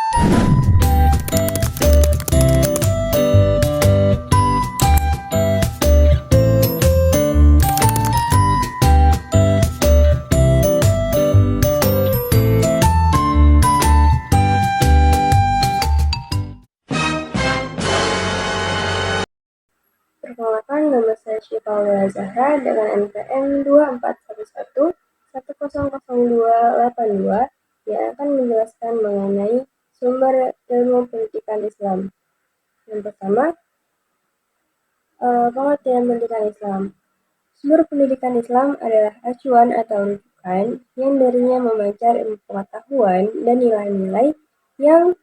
Perkenalkan, nama saya Syifa Aulia Zahra dengan NPM 2411100282 yang akan menjelaskan mengenai sumber ilmu pendidikan Islam. Yang pertama, pengertian pendidikan Islam. Sumber pendidikan Islam adalah acuan atau rujukan yang darinya memancar ilmu pengetahuan dan nilai-nilai yang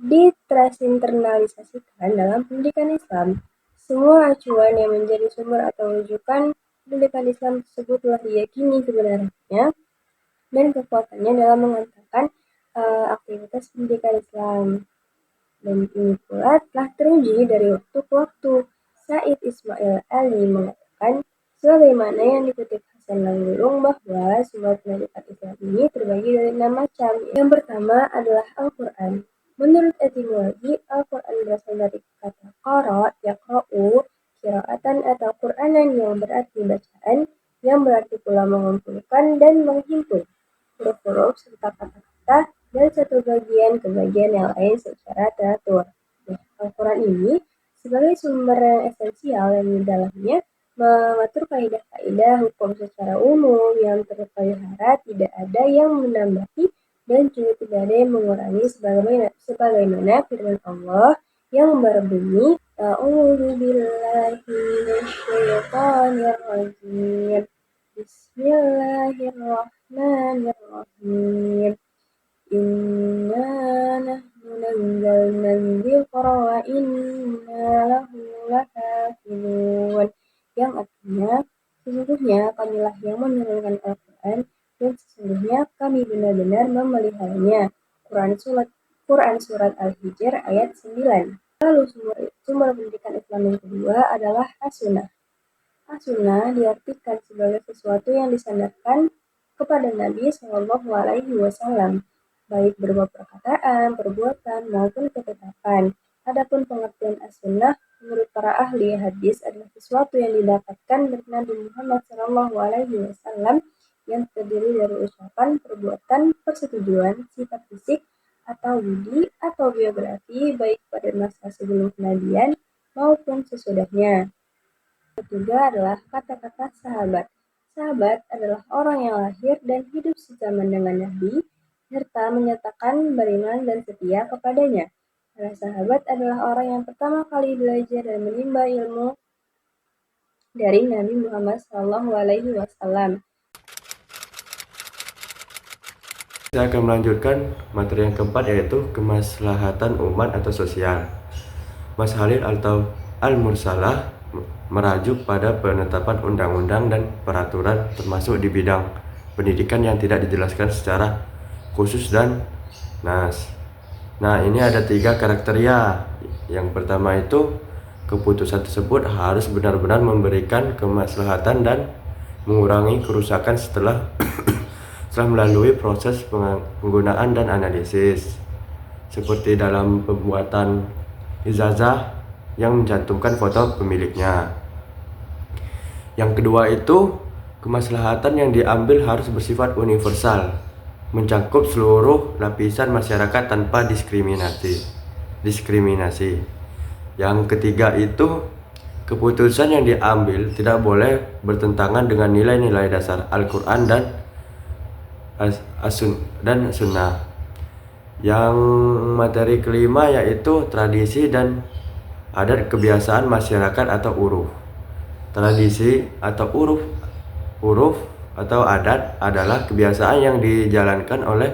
ditransinternalisasikan dalam pendidikan Islam. Semua acuan yang menjadi sumber atau rujukan pendidikan Islam tersebut telah diyakini kebenarannya dan kekuatannya dalam mengantarkan aktivitas pendidikan Islam. Dan ini pula telah teruji dari waktu ke waktu. Said Ismail Ali mengatakan, sebagaimana yang dikutip Hasan Langgurung, bahwa sumber pendidikan Islam ini terbagi dari 6 macam. Yang pertama adalah Al-Quran. Menurut etimologi, Al-Quran berasal dari kata qara, yaqra'u, qira'atan atau Qur'anan yang berarti bacaan, yang berarti pula mengumpulkan dan menghimpun huruf-huruf serta kata-kata dari satu bagian ke bagian yang lain secara teratur. Nah, Al-Quran ini sebagai sumber yang esensial yang di dalamnya mengatur kaidah-kaidah hukum secara umum yang terpelihara, tidak ada yang menambahi dan juga tidak ada yang mengurangi, sebagaimana firman Allah yang berbunyi, A'udzu billahi minasyaitonir rajim. Bismillahirrahmanirrahim. Inna nahnu nazzalna dzikra wa inna lahu lahafizun. Yang artinya, sesungguhnya kamilah yang menurunkan Al-Quran dan sesungguhnya kami benar-benar memeliharanya. Quran Surat Al-Hijr ayat 9. Lalu sumber pendidikan Islam yang kedua adalah As-Sunnah. As-Sunnah diartikan sebagai sesuatu yang disandarkan kepada Nabi SAW, baik berupa perkataan, perbuatan, maupun ketetapan. Adapun pengertian As-Sunnah menurut para ahli hadis adalah sesuatu yang didapatkan dari Nabi Muhammad SAW yang terdiri dari ucapan, perbuatan, persetujuan, sifat fisik, atau budi, atau biografi, baik pada masa sebelum kenabian maupun sesudahnya. Ketiga adalah kata-kata sahabat. Sahabat adalah orang yang lahir dan hidup sezaman dengan Nabi, serta menyatakan beriman dan setia kepadanya. Para sahabat adalah orang yang pertama kali belajar dan menimba ilmu dari Nabi Muhammad SAW. Saya akan melanjutkan materi yang keempat, yaitu kemaslahatan umat atau sosial. Mas Halil atau Al-Mursalah merajuk pada penetapan undang-undang dan peraturan termasuk di bidang pendidikan yang tidak dijelaskan secara khusus dan nas. Nah, ini ada 3 kriteria. Yang pertama itu, keputusan tersebut harus benar-benar memberikan kemaslahatan dan mengurangi kerusakan setelah melalui proses penggunaan dan analisis, seperti dalam pembuatan ijazah yang mencantumkan foto pemiliknya. Yang kedua itu, kemaslahatan yang diambil harus bersifat universal, mencakup seluruh lapisan masyarakat tanpa diskriminasi. Yang ketiga itu, keputusan yang diambil tidak boleh bertentangan dengan nilai-nilai dasar Al-Quran dan Sunnah. Yang materi kelima yaitu tradisi dan adat kebiasaan masyarakat atau uruf. Tradisi atau uruf atau adat adalah kebiasaan yang dijalankan oleh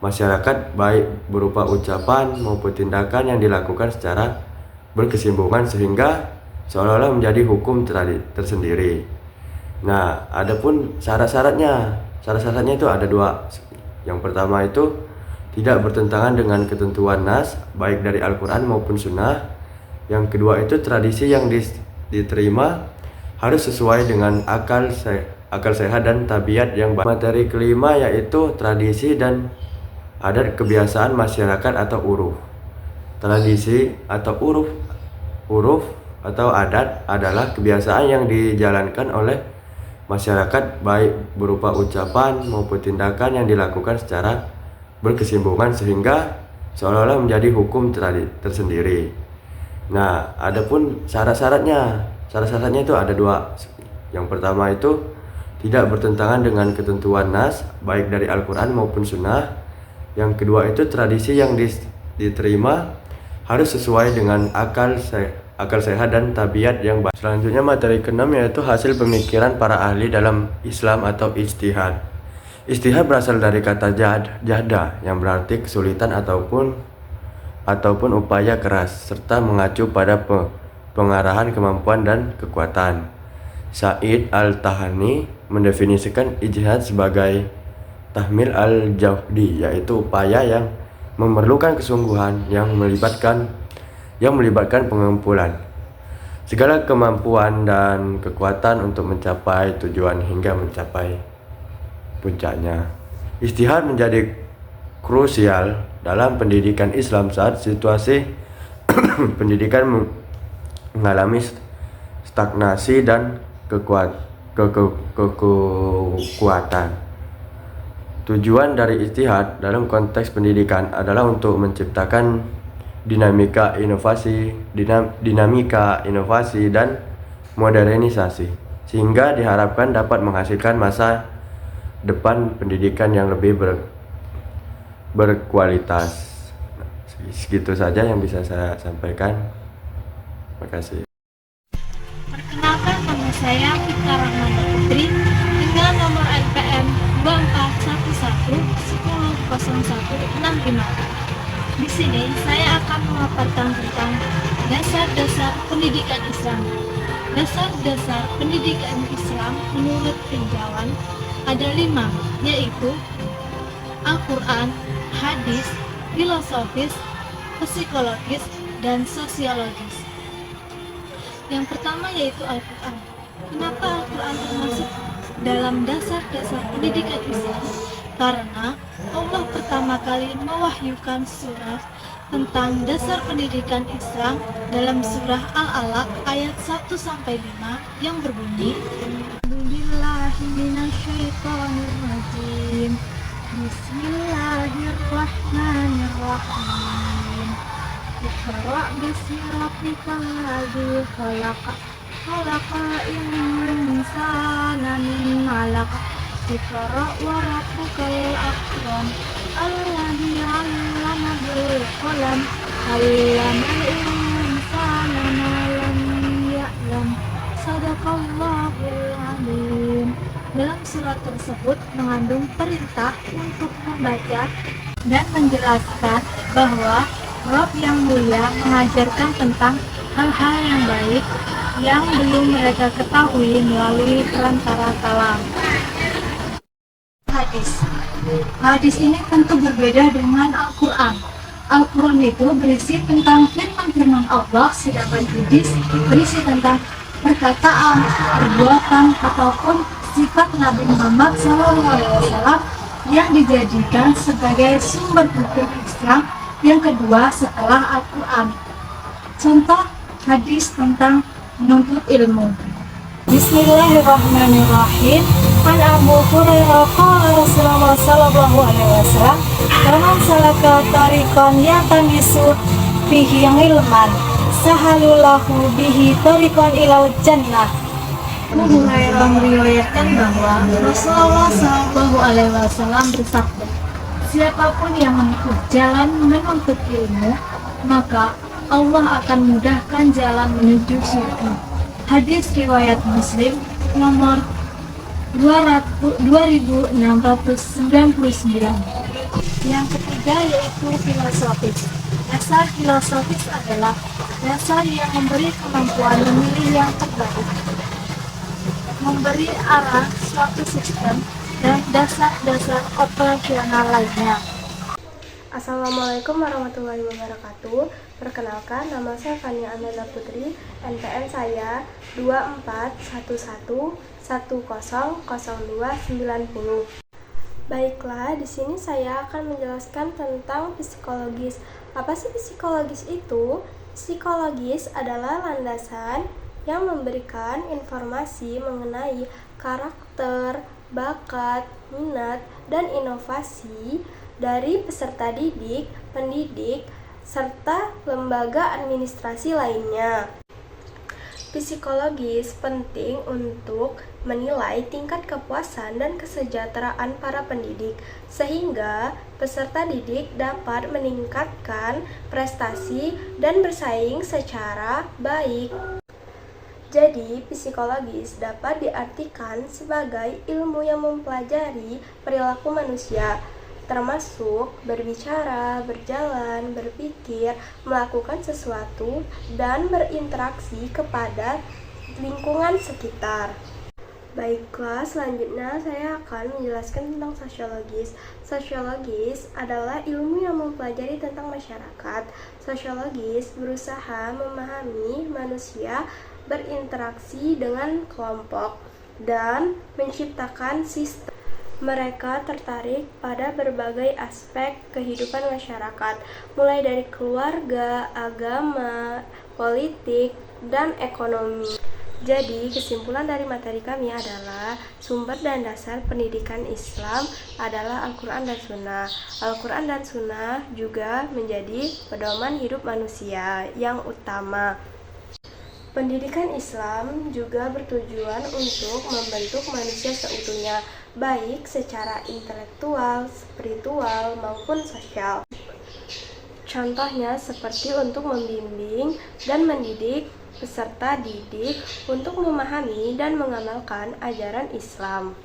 masyarakat, baik berupa ucapan maupun tindakan yang dilakukan secara berkesinambungan sehingga seolah-olah menjadi hukum tersendiri. Nah, adapun syarat-syaratnya itu ada 2. Yang pertama itu tidak bertentangan dengan ketentuan nas baik dari Al-Quran maupun Sunnah. Yang kedua itu tradisi yang diterima harus sesuai dengan akal sehat dan tabiat yang baik. Materi kelima yaitu tradisi dan adat kebiasaan masyarakat atau uruf. Tradisi atau uruf atau adat adalah kebiasaan yang dijalankan oleh masyarakat baik berupa ucapan maupun tindakan yang dilakukan secara berkesinambungan sehingga seolah-olah menjadi hukum tersendiri. Nah, adapun syarat-syaratnya itu ada 2. Yang pertama itu tidak bertentangan dengan ketentuan nas baik dari Al-Quran maupun Sunnah. Yang kedua itu tradisi yang diterima harus sesuai dengan akal sehat dan tabiat yang baik. Selanjutnya materi ke-6 yaitu hasil pemikiran para ahli dalam Islam atau ijtihad. Ijtihad berasal dari kata jahda yang berarti kesulitan ataupun upaya keras serta mengacu pada pengarahan kemampuan dan kekuatan. Said Al-Tahani mendefinisikan ijtihad sebagai tahmil al-jahdi, yaitu upaya yang memerlukan kesungguhan yang melibatkan pengumpulan segala kemampuan dan kekuatan untuk mencapai tujuan hingga mencapai puncaknya. Ijtihad menjadi krusial dalam pendidikan Islam saat situasi pendidikan mengalami stagnasi dan kekuatan. Tujuan dari ijtihad dalam konteks pendidikan adalah untuk menciptakan dinamika inovasi dan modernisasi sehingga diharapkan dapat menghasilkan masa depan pendidikan yang lebih berkualitas. Segitu saja yang bisa saya sampaikan. Terima kasih. Perkenalkan, nama saya Fika Rahmana Putri dengan nomor NPM 2411100165. Di sini saya akan memaparkan tentang dasar-dasar pendidikan Islam. Dasar-dasar pendidikan Islam menurut tinjauan ada 5, yaitu Al-Quran, hadis, filosofis, psikologis, dan sosiologis. Yang pertama yaitu Al-Quran. Kenapa Al-Quran termasuk dalam dasar-dasar pendidikan Islam? Karena Allah pertama kali mewahyukan surah tentang dasar pendidikan Islam dalam surah Al-Alaq ayat 1-5 yang berbunyi, Bismillahirrahmanirrahim. Bismillahirrahmanirrahim. Iqra bismi rabbikal ladzi khalaq. Khalaqal insana min 'alaq. Iqra wa rabbukal akram. Alladzi 'allama bil qalam. 'Allamal insana ma lam ya'lam. Shadaqallahul 'azim. Dalam surat tersebut mengandung perintah untuk membaca dan menjelaskan bahwa Rabb yang mulia mengajarkan tentang hal-hal yang baik yang belum mereka ketahui melalui perantara kalam. Hadis ini tentu berbeda dengan Al-Quran. Al-Quran itu berisi tentang firman-firman Allah, sedangkan hadis berisi tentang perkataan, perbuatan, ataupun sifat Nabi Muhammad SAW yang dijadikan sebagai sumber hukum Islam yang kedua setelah Al-Quran. Contoh hadis tentang menuntut ilmu. Bismillahirrahmanirrahim. An Abu Hurairah qala Rasulullah sallallahu alaihi wasallam, "Man salaka tariqan yatamisu fihi ilman, sahalullahu bihi tariqan ilal jannah." Abu Hurairah meriwayatkan bahwa Rasulullah sallallahu alaihi wasallam bersabda, "Siapapun yang menempuh jalan menuntut ilmu, maka Allah akan mudahkan jalan menuju surga." Hadis riwayat Muslim nomor 2699. Yang ketiga yaitu filosofis. Dasar filosofis adalah dasar yang memberi kemampuan memilih yang terbaik, memberi arah suatu sistem, dan dasar-dasar operasional lainnya. Assalamualaikum warahmatullahi wabarakatuh. Perkenalkan, nama saya Fania Amanda Putri. NPM saya 2411100290. Baiklah, di sini saya akan menjelaskan tentang psikologis. Apa sih psikologis itu? Psikologis adalah landasan yang memberikan informasi mengenai karakter, bakat, minat, dan inovasi dari peserta didik, pendidik, serta lembaga administrasi lainnya. Psikologis penting untuk menilai tingkat kepuasan dan kesejahteraan para pendidik, sehingga peserta didik dapat meningkatkan prestasi dan bersaing secara baik. Jadi, psikologis dapat diartikan sebagai ilmu yang mempelajari perilaku manusia, termasuk berbicara, berjalan, berpikir, melakukan sesuatu, dan berinteraksi kepada lingkungan sekitar. Baiklah, selanjutnya saya akan menjelaskan tentang sosiologis. Sosiologis adalah ilmu yang mempelajari tentang masyarakat. Sosiologis berusaha memahami manusia berinteraksi dengan kelompok dan menciptakan sistem. Mereka tertarik pada berbagai aspek kehidupan masyarakat, mulai dari keluarga, agama, politik, dan ekonomi. Jadi, kesimpulan dari materi kami adalah sumber dan dasar pendidikan Islam adalah Al-Quran dan Sunnah. Al-Quran dan Sunnah juga menjadi pedoman hidup manusia yang utama. Pendidikan Islam juga bertujuan untuk membentuk manusia seutuhnya, baik secara intelektual, spiritual, maupun sosial. Contohnya seperti untuk membimbing dan mendidik peserta didik untuk memahami dan mengamalkan ajaran Islam.